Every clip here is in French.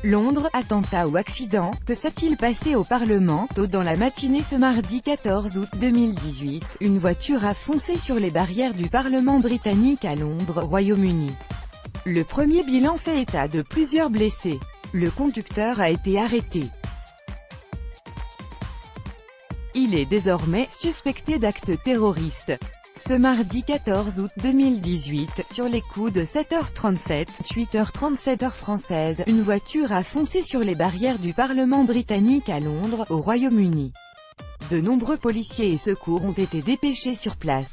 Londres, attentat ou accident, que s'est-il passé au Parlement? Tôt dans la matinée ce mardi 14 août 2018, une voiture a foncé sur les barrières du Parlement britannique à Londres, Royaume-Uni. Le premier bilan fait état de plusieurs blessés. Le conducteur a été arrêté. Il est désormais suspecté d'actes terroristes. Ce mardi 14 août 2018, sur les coups de 7h37, 8h37 heure française, une voiture a foncé sur les barrières du Parlement britannique à Londres, au Royaume-Uni. De nombreux policiers et secours ont été dépêchés sur place.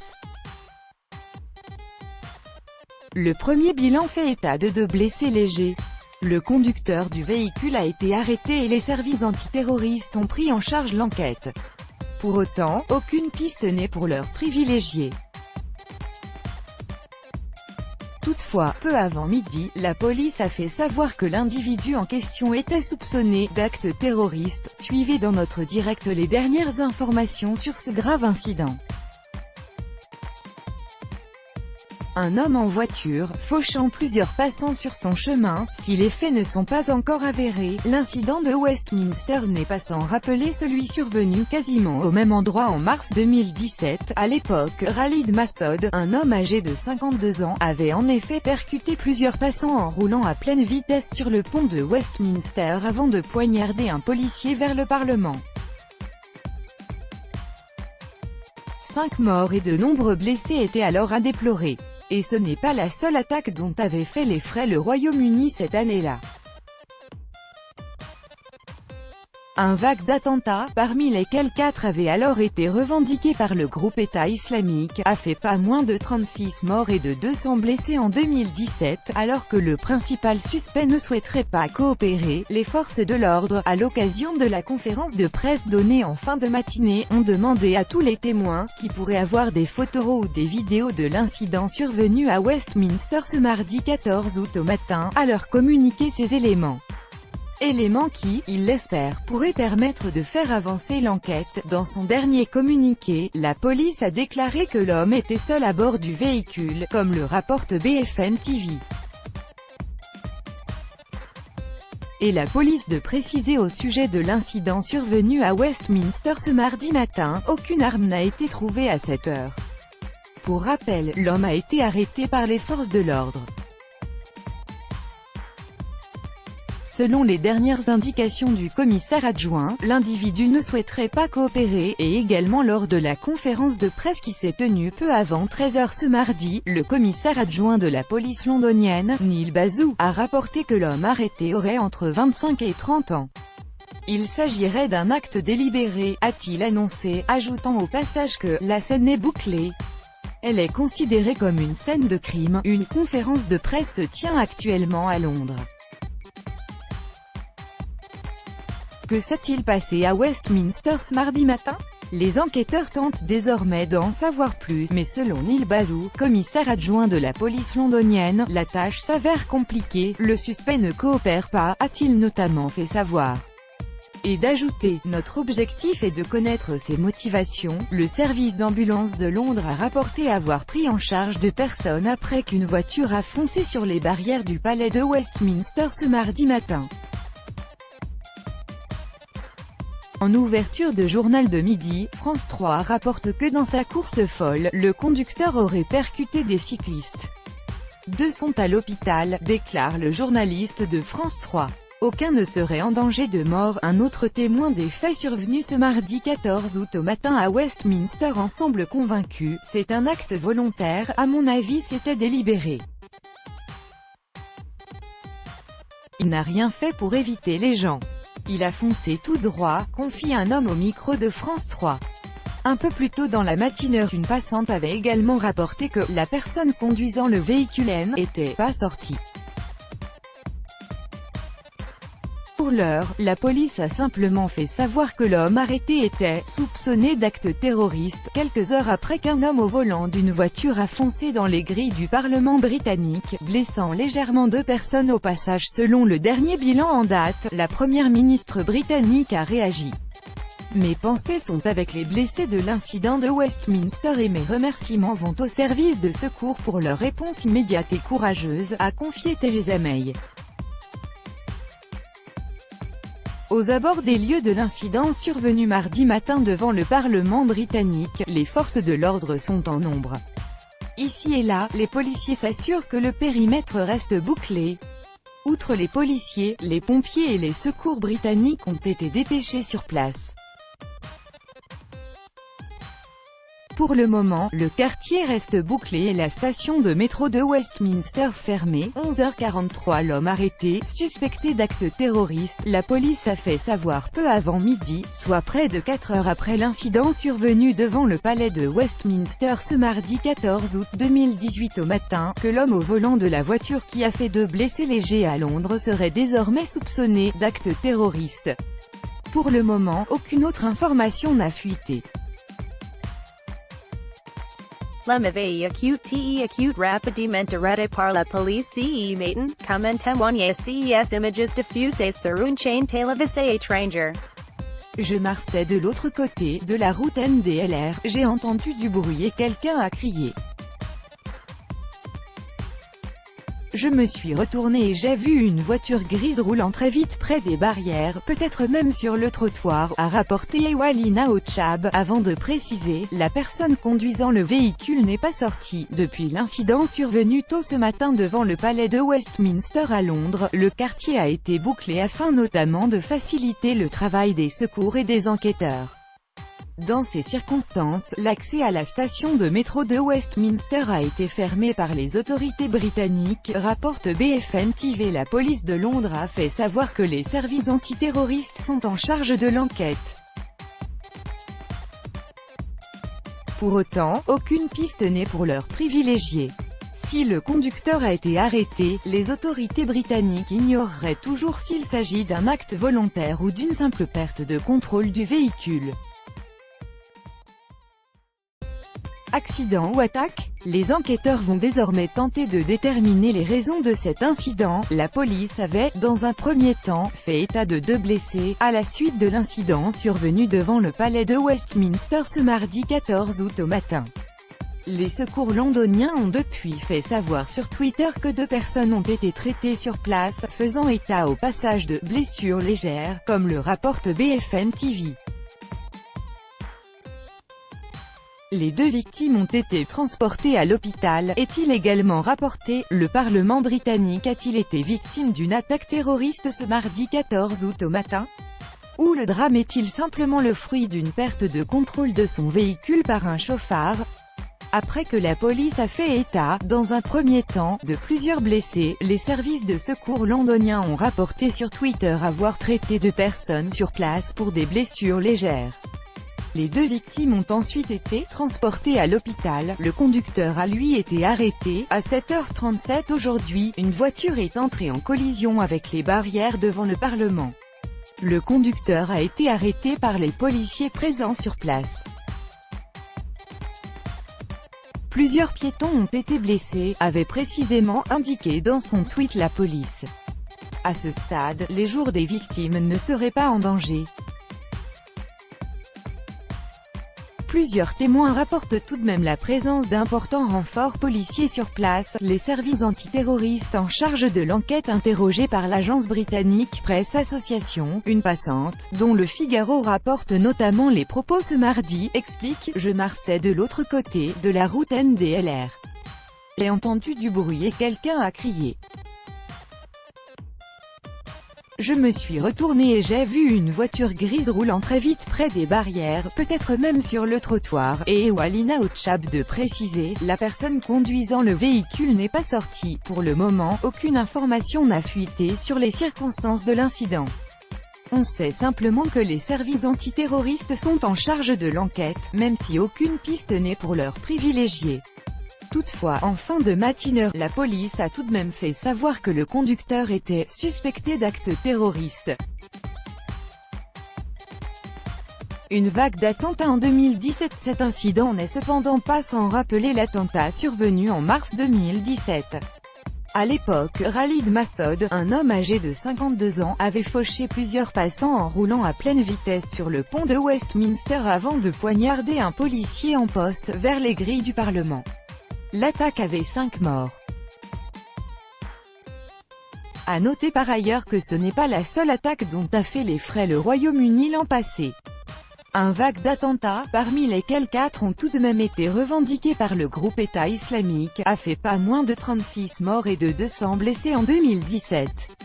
Le premier bilan fait état de 2 blessés légers. Le conducteur du véhicule a été arrêté et les services antiterroristes ont pris en charge l'enquête. Pour autant, aucune piste n'est pour l'heure privilégiée. Toutefois, peu avant midi, la police a fait savoir que l'individu en question était soupçonné d'actes terroristes. Suivez dans notre direct les dernières informations sur ce grave incident. Un homme en voiture, fauchant plusieurs passants sur son chemin. Si les faits ne sont pas encore avérés, l'incident de Westminster n'est pas sans rappeler celui survenu quasiment au même endroit en mars 2017. À l'époque, Khalid Massoud, un homme âgé de 52 ans, avait en effet percuté plusieurs passants en roulant à pleine vitesse sur le pont de Westminster avant de poignarder un policier vers le Parlement. 5 morts et de nombreux blessés étaient alors à déplorer. Et ce n'est pas la seule attaque dont avait fait les frais le Royaume-Uni cette année-là. Un vague d'attentats, parmi lesquels 4 avaient alors été revendiqués par le groupe État islamique, a fait pas moins de 36 morts et de 200 blessés en 2017, alors que le principal suspect ne souhaiterait pas coopérer. Les forces de l'ordre, à l'occasion de la conférence de presse donnée en fin de matinée, ont demandé à tous les témoins, qui pourraient avoir des photos ou des vidéos de l'incident survenu à Westminster ce mardi 14 août au matin, à leur communiquer ces éléments. Éléments qui, ils l'espèrent, pourraient permettre de faire avancer l'enquête. Dans son dernier communiqué, la police a déclaré que l'homme était seul à bord du véhicule, comme le rapporte BFM TV. Et la police de préciser au sujet de l'incident survenu à Westminster ce mardi matin, aucune arme n'a été trouvée à cette heure. Pour rappel, l'homme a été arrêté par les forces de l'ordre. Selon les dernières indications du commissaire adjoint, l'individu ne souhaiterait pas coopérer, et également lors de la conférence de presse qui s'est tenue peu avant 13h ce mardi, le commissaire adjoint de la police londonienne, Neil Basu, a rapporté que l'homme arrêté aurait entre 25 et 30 ans. Il s'agirait d'un acte délibéré, a-t-il annoncé, ajoutant au passage que « la scène est bouclée ». Elle est considérée comme une scène de crime. Une conférence de presse se tient actuellement à Londres. Que s'est-il passé à Westminster ce mardi matin? Les enquêteurs tentent désormais d'en savoir plus, mais selon Neil Basu, commissaire adjoint de la police londonienne, la tâche s'avère compliquée. Le suspect ne coopère pas, a-t-il notamment fait savoir. Et d'ajouter, notre objectif est de connaître ses motivations. Le service d'ambulance de Londres a rapporté avoir pris en charge 2 personnes après qu'une voiture a foncé sur les barrières du palais de Westminster ce mardi matin. En ouverture de journal de midi, France 3 rapporte que dans sa course folle, le conducteur aurait percuté des cyclistes. 2 sont à l'hôpital, déclare le journaliste de France 3. Aucun ne serait en danger de mort. Un autre témoin des faits survenus ce mardi 14 août au matin à Westminster en semble convaincu. C'est un acte volontaire, à mon avis c'était délibéré. Il n'a rien fait pour éviter les gens. Il a foncé tout droit, confie un homme au micro de France 3. Un peu plus tôt dans la matinée, une passante avait également rapporté que la personne conduisant le véhicule n'était pas sortie. Pour l'heure, la police a simplement fait savoir que l'homme arrêté était soupçonné d'actes terroristes, quelques heures après qu'un homme au volant d'une voiture a foncé dans les grilles du Parlement britannique, blessant légèrement 2 personnes au passage. Selon le dernier bilan en date, la première ministre britannique a réagi. Mes pensées sont avec les blessés de l'incident de Westminster et mes remerciements vont aux services de secours pour leur réponse immédiate et courageuse, a confié Theresa May. Aux abords des lieux de l'incident survenu mardi matin devant le Parlement britannique, les forces de l'ordre sont en nombre. Ici et là, les policiers s'assurent que le périmètre reste bouclé. Outre les policiers, les pompiers et les secours britanniques ont été dépêchés sur place. Pour le moment, le quartier reste bouclé et la station de métro de Westminster fermée. 11h43 L'homme arrêté, suspecté d'actes terroristes, la police a fait savoir peu avant midi, soit près de 4 heures après l'incident survenu devant le palais de Westminster ce mardi 14 août 2018 au matin, que l'homme au volant de la voiture qui a fait 2 blessés légers à Londres serait désormais soupçonné d'actes terroristes. Pour le moment, aucune autre information n'a fuité. L'homme acute rapidement arrêté par la police ce matin, comme en témoignent ces images diffusées sur une chaîne télévisée étrangère. Je marchais de l'autre côté de la route NDLR, j'ai entendu du bruit et quelqu'un a crié. Je me suis retourné et j'ai vu une voiture grise roulant très vite près des barrières, peut-être même sur le trottoir, a rapporté Walina Ochab, avant de préciser, la personne conduisant le véhicule n'est pas sortie. Depuis l'incident survenu tôt ce matin devant le palais de Westminster à Londres, le quartier a été bouclé afin notamment de faciliter le travail des secours et des enquêteurs. Dans ces circonstances, l'accès à la station de métro de Westminster a été fermé par les autorités britanniques, rapporte BFM TV. La police de Londres a fait savoir que les services antiterroristes sont en charge de l'enquête. Pour autant, aucune piste n'est pour leurs privilégiés. Si le conducteur a été arrêté, les autorités britanniques ignoreraient toujours s'il s'agit d'un acte volontaire ou d'une simple perte de contrôle du véhicule. Accident ou attaque? Les enquêteurs vont désormais tenter de déterminer les raisons de cet incident. La police avait, dans un premier temps, fait état de 2 blessés, à la suite de l'incident survenu devant le palais de Westminster ce mardi 14 août au matin. Les secours londoniens ont depuis fait savoir sur Twitter que 2 personnes ont été traitées sur place, faisant état au passage de « blessures légères », comme le rapporte BFM TV. Les 2 victimes ont été transportées à l'hôpital, est-il également rapporté. Le Parlement britannique a-t-il été victime d'une attaque terroriste ce mardi 14 août au matin? Ou le drame est-il simplement le fruit d'une perte de contrôle de son véhicule par un chauffard? Après que la police a fait état, dans un premier temps, de plusieurs blessés, les services de secours londoniens ont rapporté sur Twitter avoir traité 2 personnes sur place pour des blessures légères. Les 2 victimes ont ensuite été transportées à l'hôpital. Le conducteur a lui été arrêté. À 7h37 aujourd'hui, une voiture est entrée en collision avec les barrières devant le Parlement. Le conducteur a été arrêté par les policiers présents sur place. Plusieurs piétons ont été blessés, avait précisément indiqué dans son tweet la police. À ce stade, les jours des victimes ne seraient pas en danger. Plusieurs témoins rapportent tout de même la présence d'importants renforts policiers sur place. Les services antiterroristes en charge de l'enquête interrogés par l'agence britannique Press Association, une passante, dont le Figaro rapporte notamment les propos ce mardi, explique « Je marchais de l'autre côté de la route NDLR. J'ai entendu du bruit et quelqu'un a crié. Je me suis retourné et j'ai vu une voiture grise roulant très vite près des barrières, peut-être même sur le trottoir, et Walina Ochab de préciser, la personne conduisant le véhicule n'est pas sortie. Pour le moment, aucune information n'a fuité sur les circonstances de l'incident. On sait simplement que les services antiterroristes sont en charge de l'enquête, même si aucune piste n'est pour leurs privilégiés. Toutefois, en fin de matinée, la police a tout de même fait savoir que le conducteur était suspecté d'actes terroristes. Une vague d'attentats en 2017. Cet incident n'est cependant pas sans rappeler l'attentat survenu en mars 2017. À l'époque, Khalid Massoud, un homme âgé de 52 ans, avait fauché plusieurs passants en roulant à pleine vitesse sur le pont de Westminster avant de poignarder un policier en poste vers les grilles du Parlement. L'attaque avait 5 morts. À noter par ailleurs que ce n'est pas la seule attaque dont a fait les frais le Royaume-Uni l'an passé. Un vague d'attentats, parmi lesquels 4 ont tout de même été revendiqués par le groupe État islamique, a fait pas moins de 36 morts et de 200 blessés en 2017.